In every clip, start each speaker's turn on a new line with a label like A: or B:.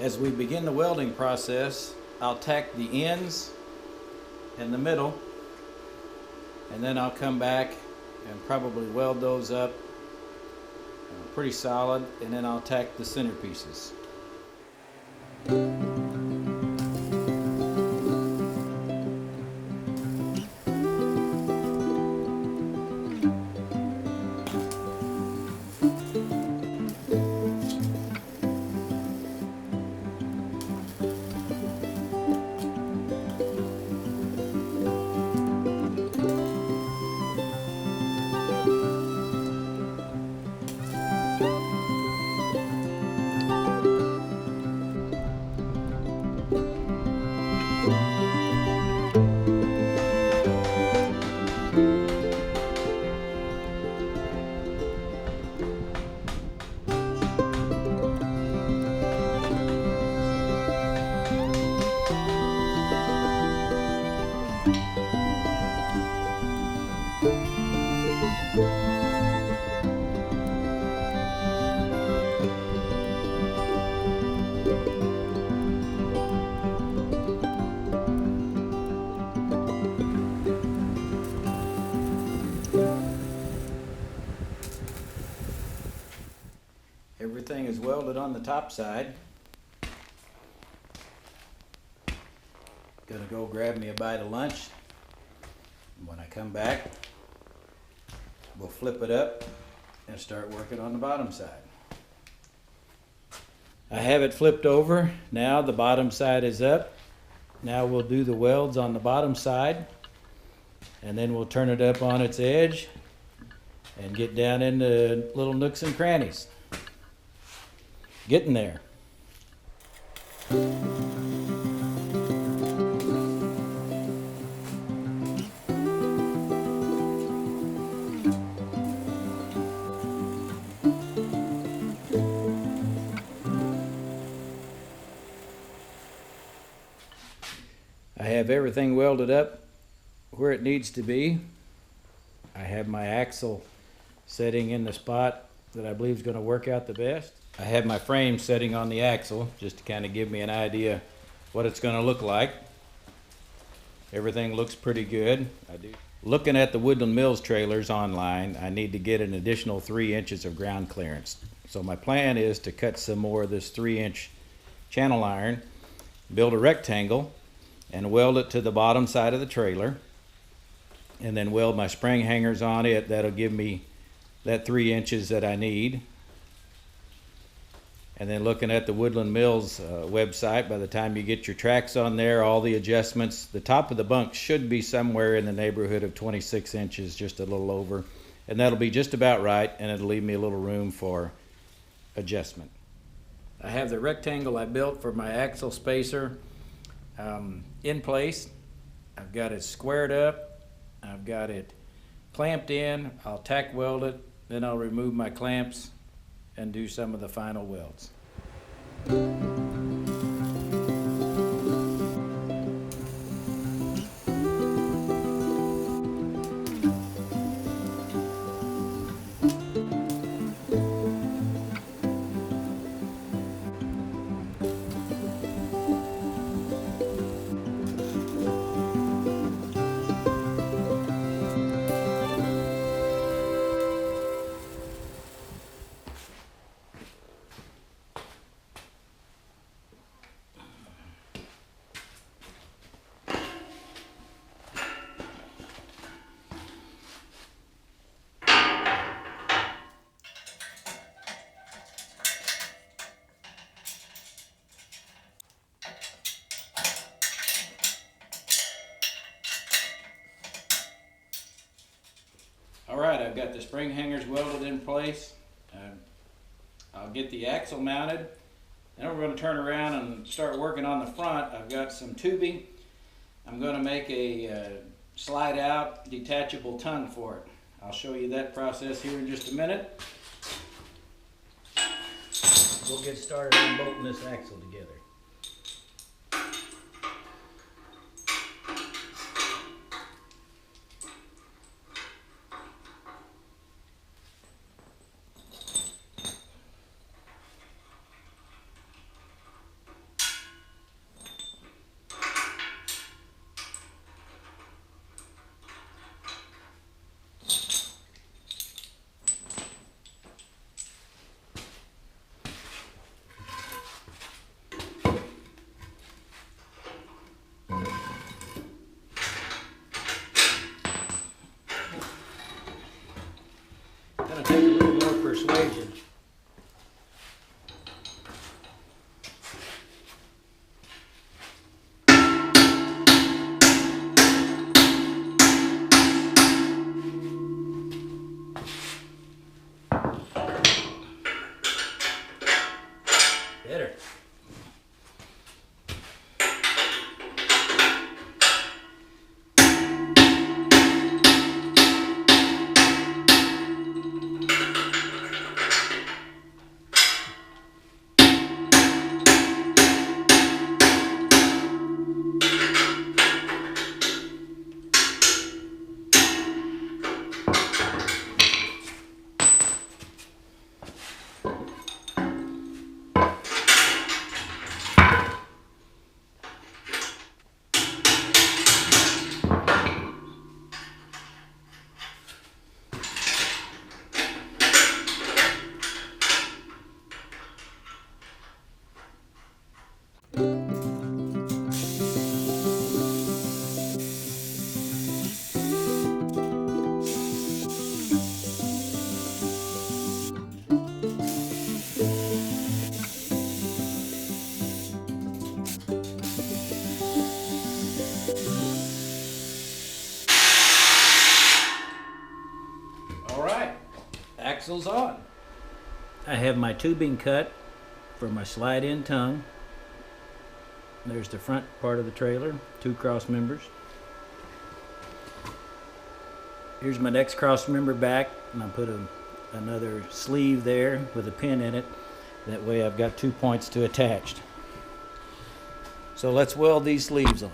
A: As we begin the welding process, I'll tack the ends in the middle, and then I'll come back and probably weld those up pretty solid, and then I'll tack the center pieces. Everything is welded on the top side. Gonna go grab me a bite of lunch. When I come back, we'll flip it up and start working on the bottom side. I have it flipped over. Now the bottom side is up. Now we'll do the welds on the bottom side, and then we'll turn it up on its edge and get down into little nooks and crannies. Getting there. I have everything welded up where it needs to be. I have my axle setting in the spot that I believe is going to work out the best. I have my frame setting on the axle just to kind of give me an idea what it's going to look like. Everything looks pretty good. Looking at the Woodland Mills trailers online, I need to get an additional 3 inches of ground clearance. So my plan is to cut some more of this 3-inch channel iron, build a rectangle, and weld it to the bottom side of the trailer, and then weld my spring hangers on it. That'll give me that 3 inches that I need. And then looking at the Woodland Mills website, by the time you get your tracks on there, all the adjustments, the top of the bunk should be somewhere in the neighborhood of 26 inches, just a little over. And that'll be just about right, and it'll leave me a little room for adjustment. I have the rectangle I built for my axle spacer in place. I've got it squared up. I've got it clamped in. I'll tack weld it, then I'll remove my clamps and do some of the final welds. Alright, I've got the spring hangers welded in place. I'll get the axle mounted. Then we're going to turn around and start working on the front. I've got some tubing. I'm going to make a slide out detachable tongue for it. I'll show you that process here in just a minute. We'll get started on bolting this axle together. Better. All right, axle's on. I have my tubing cut for my slide-in tongue. There's the front part of the trailer, 2 cross members. Here's my next cross member back, and I put another sleeve there with a pin in it. That way I've got 2 points to attach. So let's weld these sleeves on.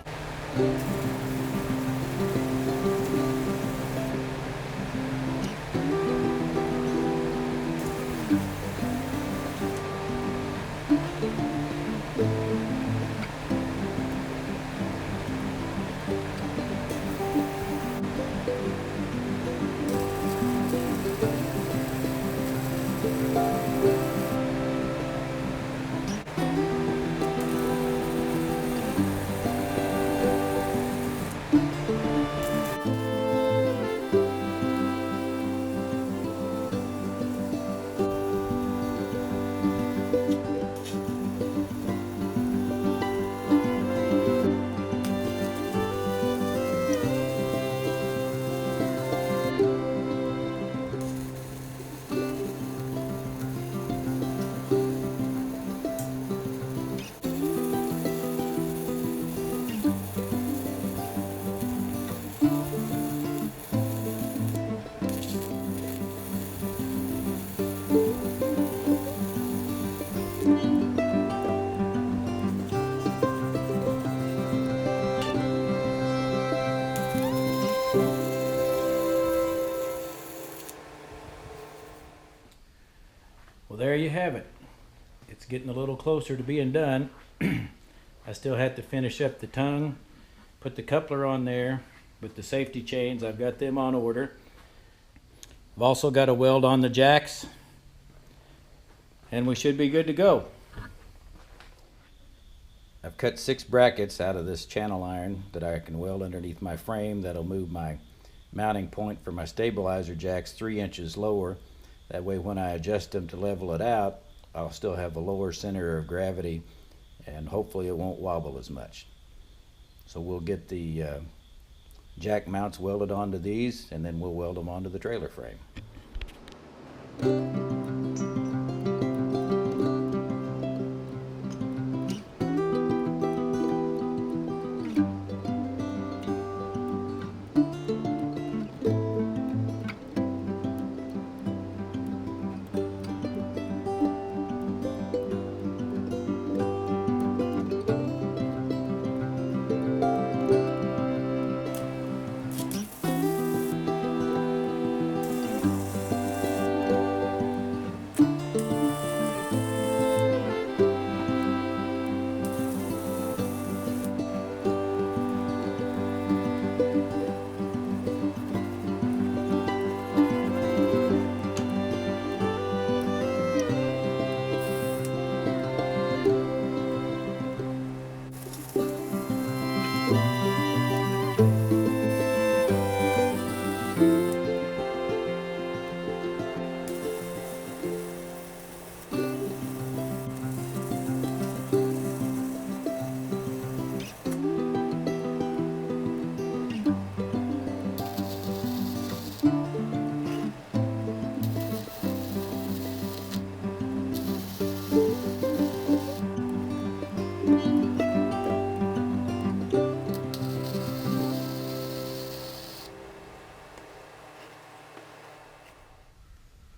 A: Well, there you have it. It's getting a little closer to being done. I still have to finish up the tongue, put the coupler on there with the safety chains. I've got them on order. I've also got a weld on the jacks, and we should be good to go. I've cut 6 brackets out of this channel iron that I can weld underneath my frame. That'll move my mounting point for my stabilizer jacks 3 inches lower. That way when I adjust them to level it out, I'll still have a lower center of gravity, and hopefully it won't wobble as much. So we'll get the jack mounts welded onto these, and then we'll weld them onto the trailer frame.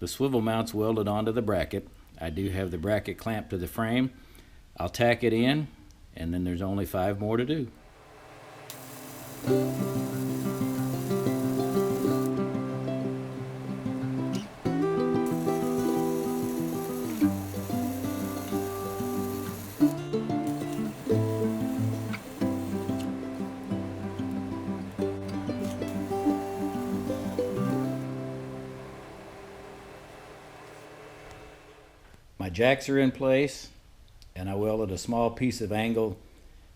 A: The swivel mount's welded onto the bracket. I do have the bracket clamped to the frame. I'll tack it in, and then there's only 5 more to do. My jacks are in place, and I welded a small piece of angle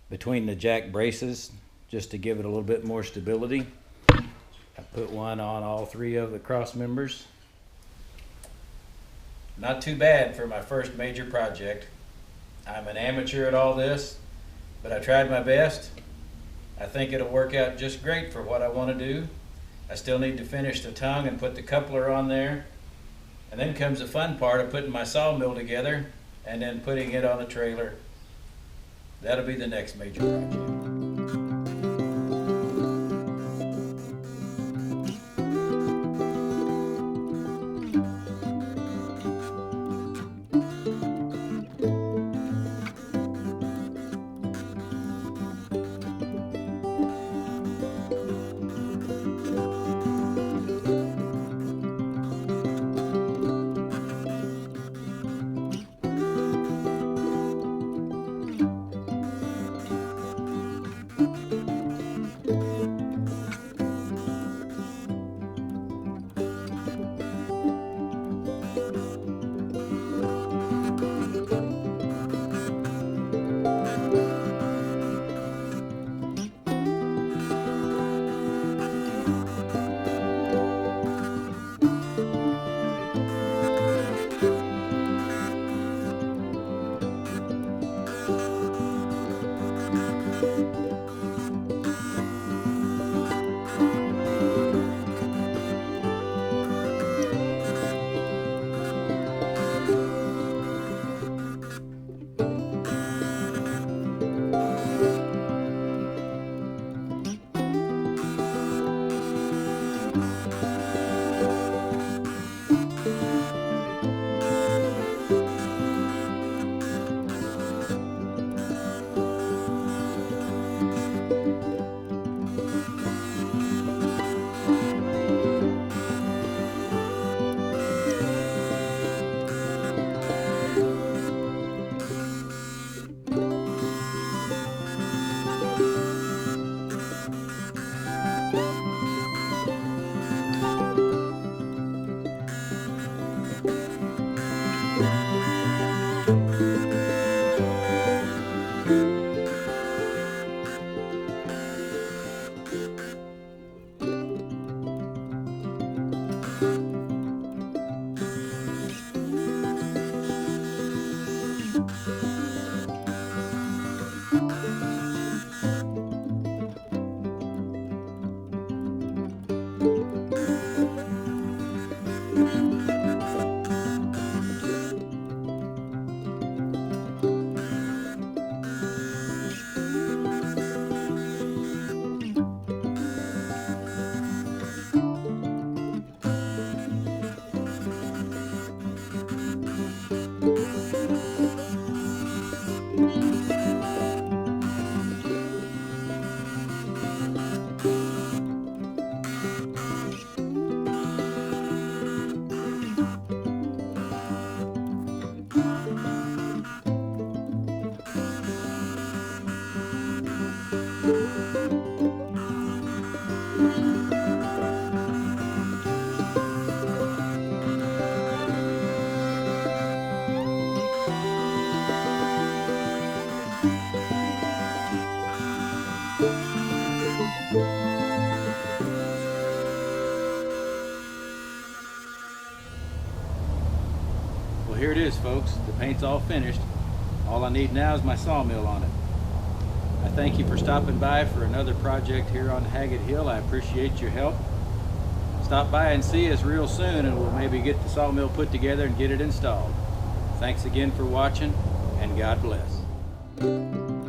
A: between the jack braces just to give it a little bit more stability. I put one on all 3 of the cross members. Not too bad for my first major project. I'm an amateur at all this, but I tried my best. I think it'll work out just great for what I want to do. I still need to finish the tongue and put the coupler on there. And then comes the fun part of putting my sawmill together and then putting it on a trailer. That'll be the next major project. Well, here it is, folks. The paint's all finished. All I need now is my sawmill on it. I thank you for stopping by for another project here on Haggett Hill. I appreciate your help. Stop by and see us real soon, and we'll maybe get the sawmill put together and get it installed. Thanks again for watching, and God bless.